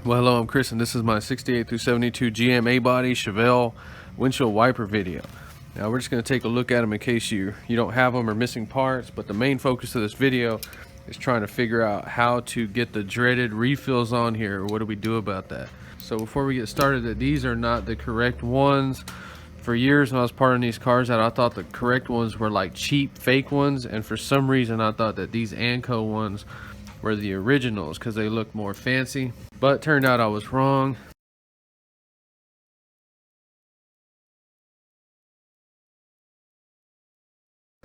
Well, hello, I'm Chris, and this is my 68 through 72 GM A-body chevelle windshield wiper video. Now we're just going to take a look at them in case you don't have them or missing parts, but the main focus of this video is trying to figure out how to get the dreaded refills on here. What do we do about that? So before we get started, these are not the correct ones. For years when I was parting these cars out, I thought the correct ones were like cheap fake ones, and for some reason I thought that these ANCO ones were the originals because they look more fancy, but turned out I was wrong.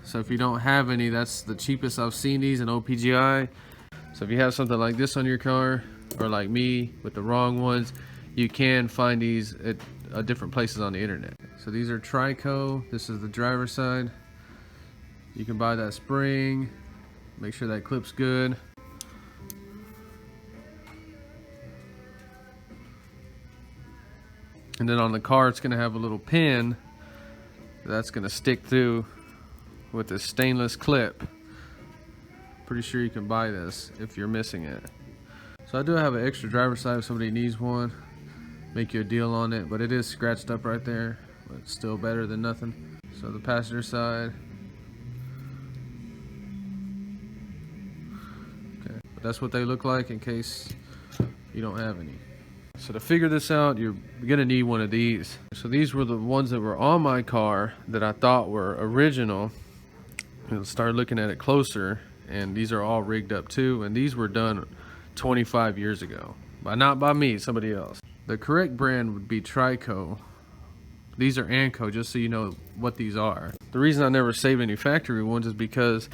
So if you don't have any, that's the cheapest I've seen these in OPGI. So if you have something like this on your car, or like me with the wrong ones, you can find these at different places on the internet. So these are TRICO. This is the driver's side. You can buy that spring, make sure that clip's good. And then on the car, it's going to have a little pin that's going to stick through with this stainless clip. Pretty sure you can buy this if you're missing it. So I do have an extra driver's side if somebody needs one. Make you a deal on it, but it is scratched up right there, but it's still better than nothing. So the passenger side. Okay, but that's what they look like in case you don't have any. So to figure this out, you're gonna need one of these. So these were the ones that were on my car that I thought were original. And started looking at it closer, and these are all rigged up too, and these were done 25 years ago. Not by me, somebody else. The correct brand would be TRICO. These are ANCO, just so you know what these are. The reason I never saved any factory ones is because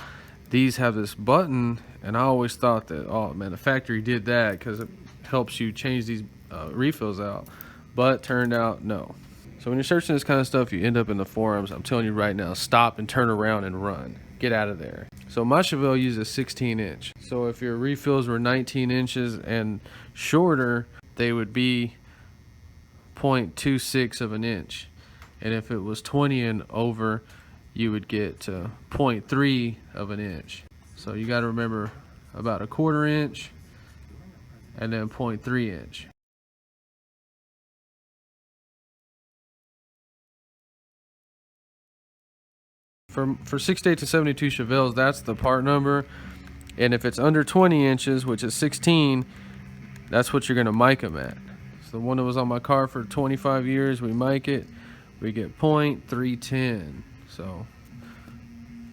these have this button, and I always thought that, oh man, the factory did that because it helps you change these refills out, but turned out no. So when you're searching this kind of stuff, you end up in the forums. I'm telling you right now, stop and turn around and run. Get out of there. So my chevelle uses 16 inch. So if your refills were 19 inches and shorter, they would be 0.26 of an inch. And if it was 20 and over, you would get 0.3 of an inch. So you got to remember about a 1/4 inch and then 0.3 inch. For 68 to 72 chevelles, that's the part number. And if it's under 20 inches, which is 16, that's what you're going to mic them at. So the one that was on my car for 25 years, we mic it, we get 0.310. So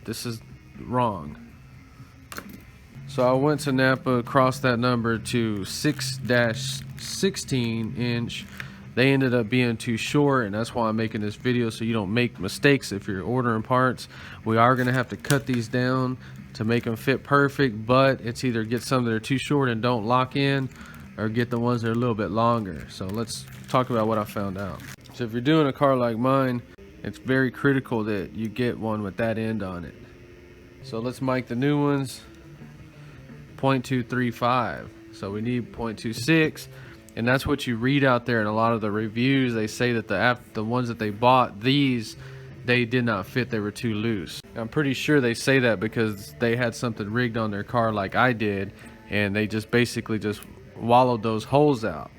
this is wrong. So I went to Napa, crossed that number to 6-16 inch. They ended up being too short, and that's why I'm making this video, so you don't make mistakes if you're ordering parts. We are going to have to cut these down to make them fit perfect, but it's either get some that are too short and don't lock in, or get the ones that are a little bit longer. So let's talk about what I found out. So if you're doing a car like mine, it's very critical that you get one with that end on it. So let's mic the new ones. 0.235. So we need 0.26. And that's what you read out there in a lot of the reviews. They say that the ones that they bought, they did not fit, they were too loose. I'm pretty sure they say that because they had something rigged on their car like I did, and they just basically just wallowed those holes out.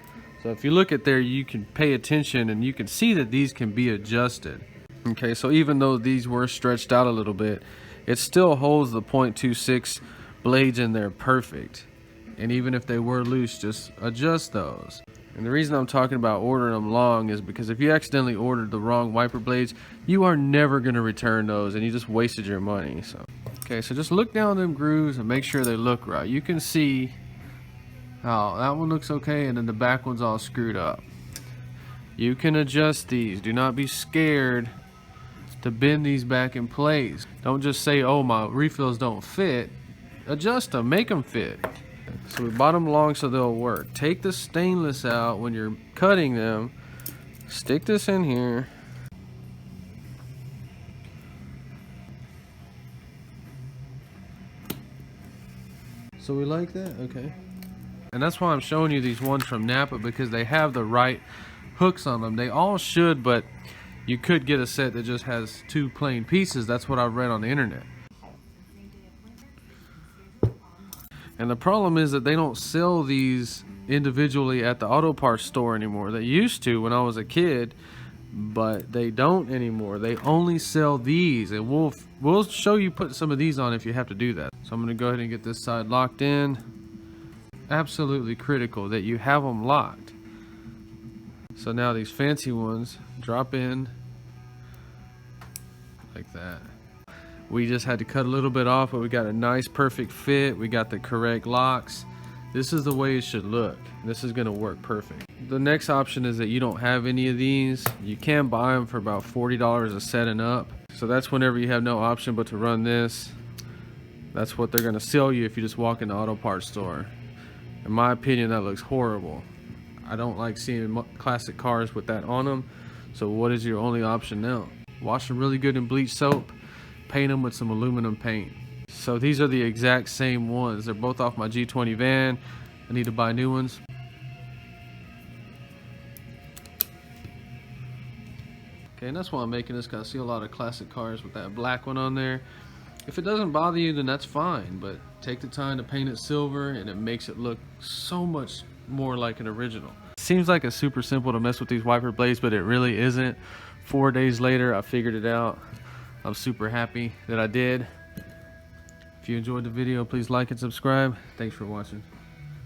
So if you look at there, you can pay attention and you can see that these can be adjusted. Okay, so even though these were stretched out a little bit, it still holds the 0.26 blades in there perfect. And even if they were loose, just adjust those. And the reason I'm talking about ordering them long is because if you accidentally ordered the wrong wiper blades, you are never going to return those, and you just wasted your money. So okay, so just look down them grooves and make sure they look right. You can see how that one looks okay, and then the back one's all screwed up. You can adjust these. Do not be scared to bend these back in place. Don't just say, oh, my refills don't fit. Adjust them, make them fit. So we bought them long so they'll work. Take the stainless out when you're cutting them. Stick this in here. So we like that? Okay. And that's why I'm showing you these ones from Napa, because they have the right hooks on them. They all should, but you could get a set that just has 2 plain pieces. That's what I've read on the internet. And the problem is that they don't sell these individually at the auto parts store anymore. They used to when I was a kid, but they don't anymore. They only sell these, and we'll show you put some of these on if you have to do that. So I'm going to go ahead and get this side locked in. Absolutely critical that you have them locked. So now these fancy ones drop in like that. We just had to cut a little bit off, but we got a nice perfect fit. We got the correct locks. This is the way it should look. This is gonna work perfect. The next option is that you don't have any of these. You can buy them for about $40 a set and up. So that's whenever you have no option but to run this. That's what they're gonna sell you if you just walk in the auto parts store. In my opinion, that looks horrible. I don't like seeing classic cars with that on them. So what is your only option now? Wash them really good in bleach soap, paint them with some aluminum paint. So these are the exact same ones. They're both off my G20 van. I need to buy new ones. Okay, and that's why I'm making this, because I see a lot of classic cars with that black one on there. If it doesn't bother you, then that's fine, but take the time to paint it silver and it makes it look so much more like an original. Seems like it's super simple to mess with these wiper blades, but it really isn't. 4 days later, I figured it out. I'm super happy that I did. If you enjoyed the video, please like and subscribe. Thanks for watching.